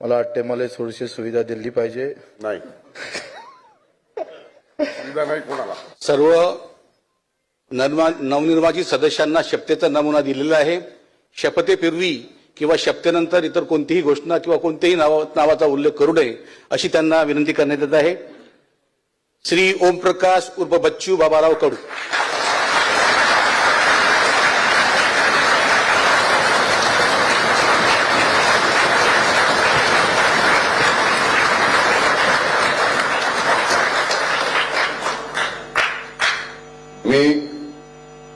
मला वाटते मला थोडीशी सुविधा दिली पाहिजे. नाही सुविधा नाही कोणाला. सर्व नवनिर्वाचित सदस्यांना शपथेचा नमुना दिलेला आहे. शपथेपूर्वी किंवा शपथेनंतर इतर कोणतीही घोषणा किंवा कोणत्याही नावाचा उल्लेख करू नये अशी त्यांना विनंती करण्यात येत आहे. श्री ओमप्रकाश उर्फ बच्चू बाबाराव कडू.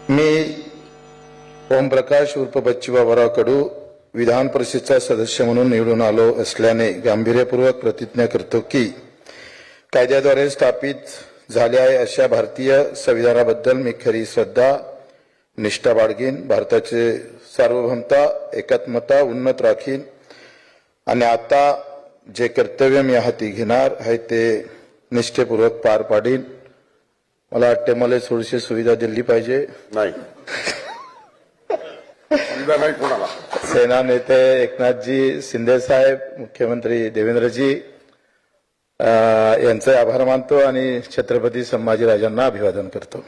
मी ओमप्रकाश उर्फ बच्चू बाबाराव कडू विधान परिषदेचा सदस्य म्हणून निवडून आलो असल्याने गांभीर्यपूर्वक प्रतिज्ञा करतो की कायद्याद्वारे स्थापित झाले आहे अशा भारतीय संविधानाबद्दल मी खरी श्रद्धा निष्ठा बाळगीन, भारताचे सार्वभौमता एकात्मता उन्नत राखीन आणि आता जे कर्तव्य मी हाती घेणार आहे ते निष्ठेपूर्वक पार पाडीन. मला वाटते मला थोडीशी सुविधा दिली पाहिजे. नाही सुविधा नाही कोणाला. सेना नेते एकनाथजी शिंदे साहेब, मुख्यमंत्री देवेंद्रजी यांचे आभार मानतो आणि छत्रपती संभाजीराजांना अभिवादन करतो.